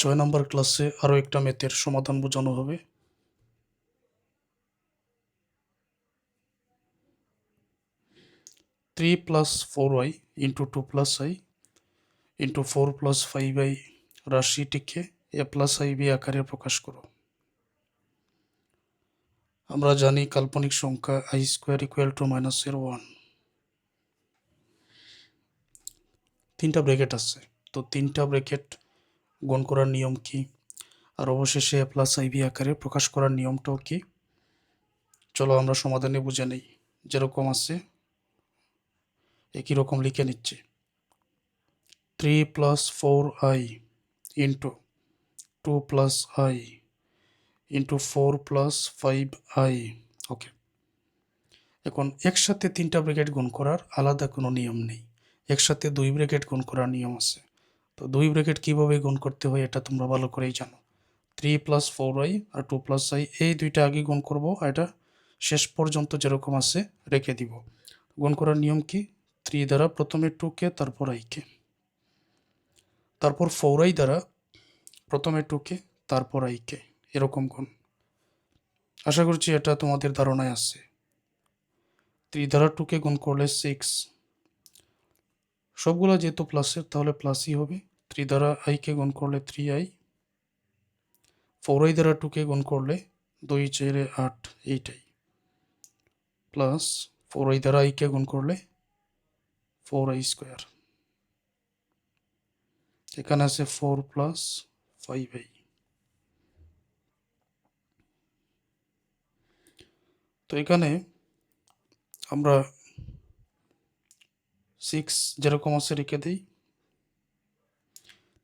6 নম্বর ক্লাসে আরও একটা ম্যাথের সমাধান বোঝানো হবে। 3 + 4y * 2 + i * 4 + 5i রাশিটিকে a + ib আকারে প্রকাশ করো। আমরা জানি কাল্পনিক সংখ্যা i² = -1। তিনটা ব্র্যাকেট আছে, তো তিনটা ব্র্যাকেট গুণ করার নিয়ম কি, আর অবশেষে a + ib আকারে প্রকাশ করার নিয়মটাও কি, চলো আমরা সমাধানে বুঝে নেই। যেরকম আছে একই রকম লিখে নিচ্ছি। 3 + 4i * 2 + i * 4 + 5i। ওকে, এখন একসাথে তিনটা ব্র্যাকেট গুণ করার আলাদা কোনো নিয়ম নেই, একসাথে দুই ব্র্যাকেট গুণ করার নিয়ম আছে। তো দুই ব্র্যাকেট কিভাবে গুণ করতে হয় এটা তোমরা ভালো করেই জানো। 3 + 4i আর 2 + i এই দুইটা আগে গুণ করব, এটা শেষ পর্যন্ত যেরকম আছে রেখে দিব। গুণ করার নিয়ম কি, 3 দ্বারা প্রথমে 2কে, তারপর i-কে, তারপর 4i দ্বারা প্রথমে 2কে, তারপর i-কে, এরকম গুণ। আশা করছি এটা তোমাদের ধারণায় আছে। 3 দ্বারা 2কে গুণ করলে 6, সবগুলো যেহেতু প্লাসের তাহলে প্লাসই হবে। 3 দ্বারা i-কে গুণ করলে 3i, 4i দ্বারা 2কে গুণ করলে 2 4 8, এইটাই, প্লাস 4i দ্বারা i-কে গুণ করলে 4i²। এখানে আছে 4 + 5i। তো এখানে আমরা 6 যেরকম আছে রেখে দিই,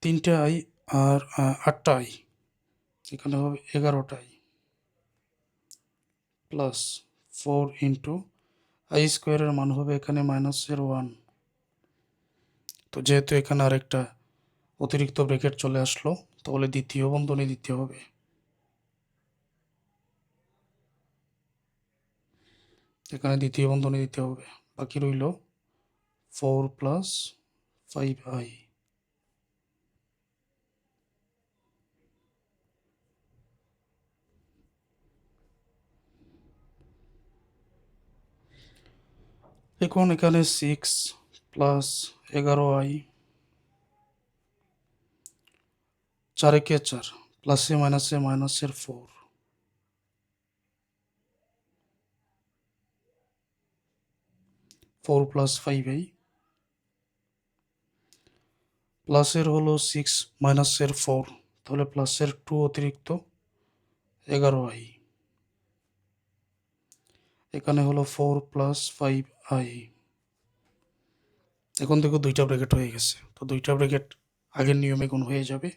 3টে i আর 8টা i, এখানে হবে 11টা i, প্লাস 4 * i² এর মান হবে এখানে -1। তো যেহেতু এখানে আরেকটা অতিরিক্ত ব্র্যাকেট চলে আসলো, তাহলে দ্বিতীয় বন্ধনী দিতে হবে। এখানে দ্বিতীয় বন্ধনী দিতে হবে, বাকি রইল 4 + 5i। এখন এখানে 6 + 11i, 4 × 4, প্লাসে মাইনাসে মাইনাসের 4, 4 + 5i, প্লাসের হলো 6 মাইনাসের 4, তাহলে প্লাসের 2 অতিরিক্ত 11i, এখানে হলো 4 + 5i। এখন দেখো দুইটা ব্র্যাকেট হয়ে গেছে, তো দুইটা ব্র্যাকেট আগের নিয়মে গুণ হয়ে যাবে।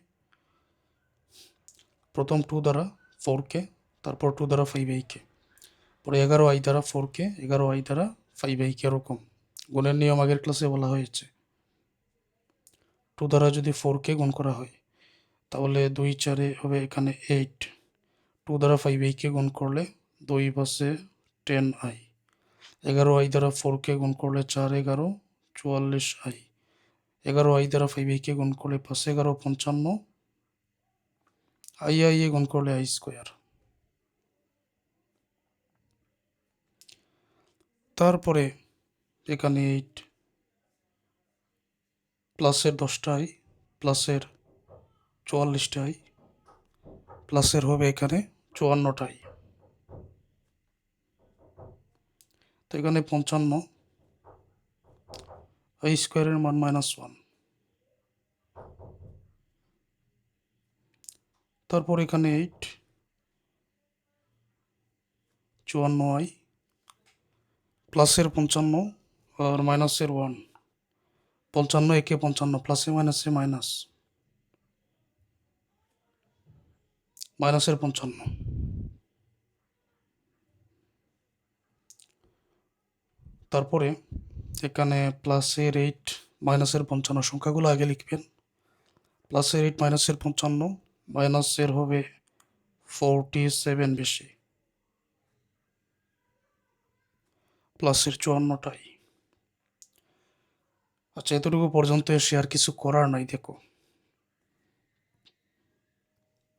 প্রথম 2 দ্বারা 4কে, তারপর 2 দ্বারা 5i-কে, পরে 11i দ্বারা 4কে, 11i দ্বারা 5i-কে, এরকম গুণের নিয়ম আগের ক্লাসে বলা হয়েছে। 2 দ্বারা যদি 4কে গুণ করা হয় তাহলে 2 4 হবে এখানে 8, 2 দ্বারা 5i-কে গুণ করলে 2 + 10i, 11i দ্বারা 4কে গুণ করলে 4 11 44i, 11i দ্বারা 5i-কে গুণ করলে 5 11 55, i গুণ করলে i²। তারপরে এখানে 8 প্লাসের 10টা i, প্লাসের 44টা i, প্লাসের হবে এখানে 54টা i, তো এখানে 55, i² এর মান -1। তারপর এখানে 8 54i, প্লাসের 55 আর মাইনাসের 1, 55 একে 55, প্লাসে মাইনাসে মাইনাস, মাইনাসের 55। তারপরে এখানে প্লাসের 8 মাইনাসের 55, সংখ্যাগুলো আগে লিখবেন। প্লাসের 8 মাইনাসের 55, মাইনাসের হবে 47 বেশি, প্লাসের 54টা i। আচ্ছা, এতটুকু পর্যন্ত এসে আর কিছু করার নাই। দেখো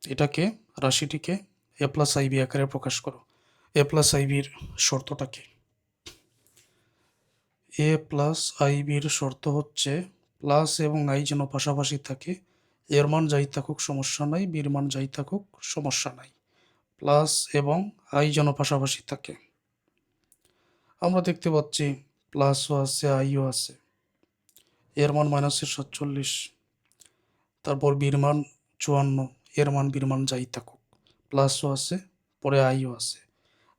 এটাকে রাশিটিকে এ প্লাস আইবি আকারে প্রকাশ করো। এ প্লাস আইবির শর্তটা কি? এ প্লাস আইবির শর্ত হচ্ছে প্লাস এবং আই যেন পাশাপাশি থাকে, এর মান যাই থাকুক সমস্যা নাই, বির মান যাই থাকুক সমস্যা নাই, প্লাস এবং আই যেন পাশাপাশি থাকে। আমরা দেখতে পাচ্ছি প্লাসও আছে আইও আছে, এর মান -47, তারপর বির মান 54, এর মান বির মান যাই থাকুক, প্লাসও আছে, পরে আইও আছে,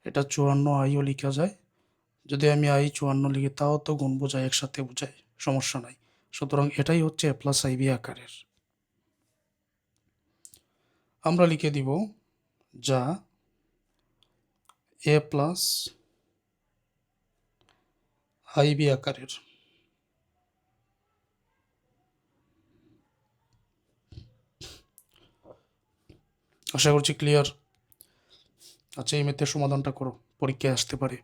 এটা 54 আইও লেখা যায়। যদি আমি আই 54 লিখি তাও তো গুণ বোঝায়, একসাথে বোঝায়, সমস্যা নাই। সুতরাং এটাই হচ্ছে এ প্লাস আইবি আকারের। আমরা লিখে দিব যা এ প্লাস আইবি আকারের। আশা করছি ক্লিয়ার। আচ্ছা, এই ম্যাথের সমাধানটা করো, পরীক্ষায় আসতে পারে।